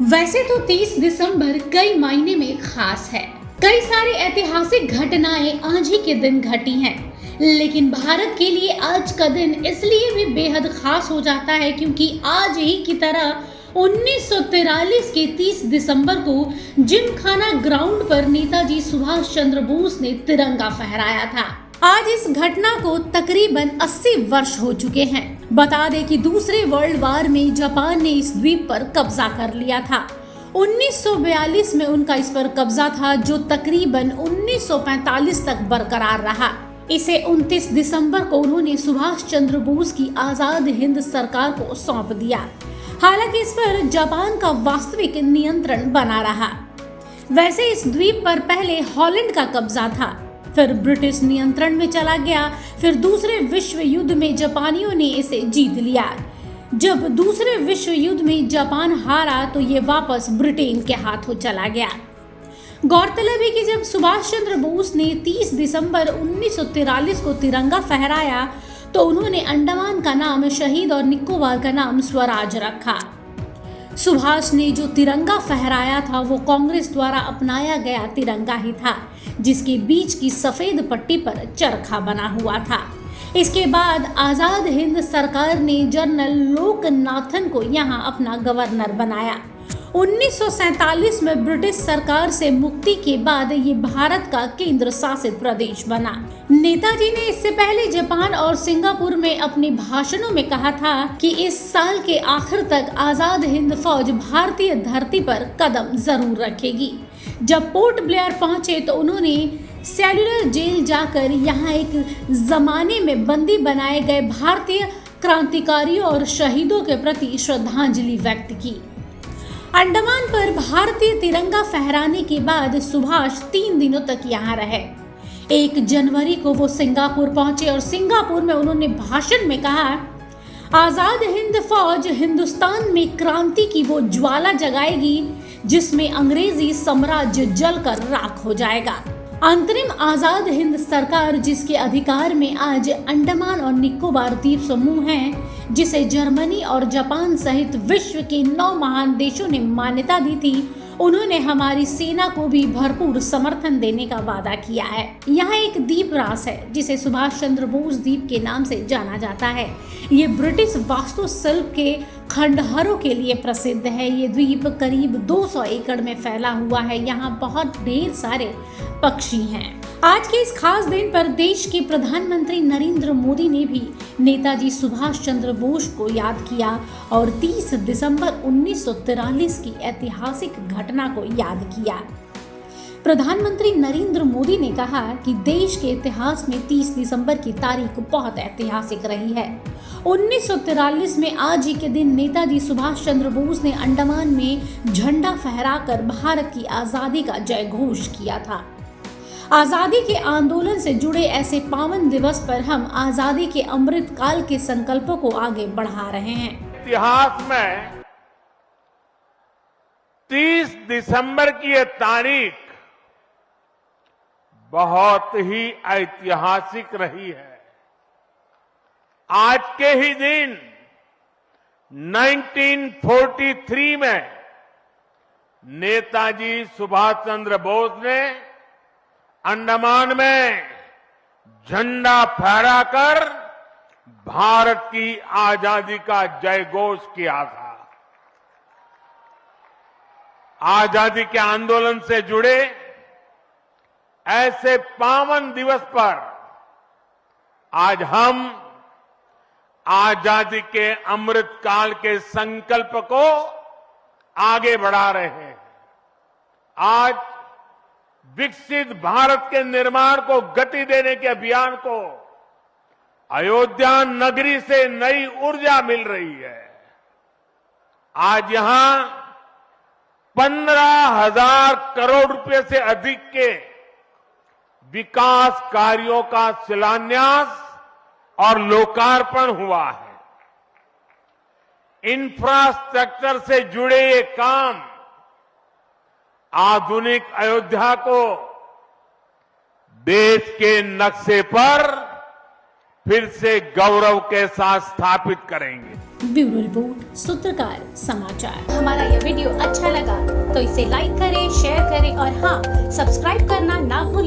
वैसे तो 30 दिसंबर कई मायने में खास है। कई सारी ऐतिहासिक घटनाएं आज ही के दिन घटी हैं, लेकिन भारत के लिए आज का दिन इसलिए भी बेहद खास हो जाता है क्योंकि आज ही की तरह 1943 के 30 दिसंबर को जिमखाना ग्राउंड पर नेताजी सुभाष चंद्र बोस ने तिरंगा फहराया था। आज इस घटना को तकरीबन 80 वर्ष हो चुके हैं। बता दें कि दूसरे वर्ल्ड वार में जापान ने इस द्वीप पर कब्जा कर लिया था। 1942 में उनका इस पर कब्जा था, जो तकरीबन 1945 तक बरकरार रहा। इसे 29 दिसंबर को उन्होंने सुभाष चंद्र बोस की आजाद हिंद सरकार को सौंप दिया। हालांकि इस पर जापान का वास्तविक नियंत्रण बना रहा। वैसे इस द्वीप पर पहले हॉलैंड का कब्जा था, फिर ब्रिटिश नियंत्रण में चला गया। फिर दूसरे विश्व युद्ध में जापानियों ने इसे जीत लिया। जब दूसरे विश्व युद्ध में जापान हारा तो ये वापस ब्रिटेन के हाथों चला गया। गौरतलब है कि जब सुभाष चंद्र बोस ने 30 दिसंबर 1943 को तिरंगा फहराया तो उन्होंने अंडमान का नाम शहीद और निकोबार का नाम स्वराज रखा। सुभाष ने जो तिरंगा फहराया था वो कांग्रेस द्वारा अपनाया गया तिरंगा ही था, जिसके बीच की सफेद पट्टी पर चरखा बना हुआ था। इसके बाद आजाद हिंद सरकार ने जनरल लोकनाथन को यहाँ अपना गवर्नर बनाया। 1947 में ब्रिटिश सरकार से मुक्ति के बाद ये भारत का केंद्र शासित प्रदेश बना। नेताजी ने इससे पहले जापान और सिंगापुर में अपने भाषणों में कहा था कि इस साल के आखिर तक आजाद हिंद फौज भारतीय धरती पर कदम जरूर रखेगी। जब पोर्ट ब्लेयर पहुंचे तो उन्होंने सेल्युलर जेल जाकर यहाँ एक जमाने में बंदी बनाए गए भारतीय क्रांतिकारियों और शहीदों के प्रति श्रद्धांजलि व्यक्त की। अंडमान पर भारतीय तिरंगा फहराने के बाद सुभाष 3 दिनों तक यहाँ रहे। 1 जनवरी को वो सिंगापुर पहुंचे और सिंगापुर में उन्होंने भाषण में कहा, आजाद हिंद फौज हिंदुस्तान में क्रांति की वो ज्वाला जगाएगी जिसमें अंग्रेजी साम्राज्य जलकर राख हो जाएगा। अंतरिम आजाद हिंद सरकार, जिसके अधिकार में आज अंडमान और निकोबार द्वीप समूह हैं, जिसे जर्मनी और जापान सहित विश्व के 9 महान देशों ने मान्यता दी थी, उन्होंने हमारी सेना को भी भरपूर समर्थन देने का वादा किया है। यहाँ एक द्वीप रास है जिसे सुभाष चंद्र बोस द्वीप के नाम से जाना जाता है। ये ब्रिटिश वास्तुशिल्प के खंडहरों के लिए प्रसिद्ध है। ये द्वीप करीब 200 एकड़ में फैला हुआ है। यहाँ बहुत ढेर सारे पक्षी हैं। आज के इस खास दिन पर देश के प्रधानमंत्री नरेंद्र मोदी ने भी नेताजी सुभाष चंद्र बोस को याद किया और 30 दिसंबर 1943 की ऐतिहासिक घटना को याद किया। प्रधानमंत्री नरेंद्र मोदी ने कहा कि देश के इतिहास में 30 दिसंबर की तारीख बहुत ऐतिहासिक रही है। 1943 में आज ही के दिन नेताजी सुभाष चंद्र बोस ने अंडमान में झंडा फहराकर भारत की आजादी का जय घोष किया था। आजादी के आंदोलन से जुड़े ऐसे पावन दिवस पर हम आजादी के अमृत काल के संकल्पों को आगे बढ़ा रहे हैं। इतिहास में 30 दिसंबर की यह तारीख बहुत ही ऐतिहासिक रही है। आज के ही दिन 1943 में नेताजी सुभाष चंद्र बोस ने अंडमान में झंडा फहराकर भारत की आजादी का जय घोष किया था। आजादी के आंदोलन से जुड़े ऐसे पावन दिवस पर आज हम आजादी के अमृत काल के संकल्प को आगे बढ़ा रहे हैं। आज विकसित भारत के निर्माण को गति देने के अभियान को अयोध्या नगरी से नई ऊर्जा मिल रही है। आज यहां 15,000 करोड़ रुपए से अधिक के विकास कार्यों का शिलान्यास और लोकार्पण हुआ है। इंफ्रास्ट्रक्चर से जुड़े ये काम आधुनिक अयोध्या को देश के नक्शे पर फिर से गौरव के साथ स्थापित करेंगे। ब्यूरो रिपोर्ट, सूत्रकार समाचार। हमारा यह वीडियो अच्छा लगा तो इसे लाइक करें, शेयर करें और हाँ, सब्सक्राइब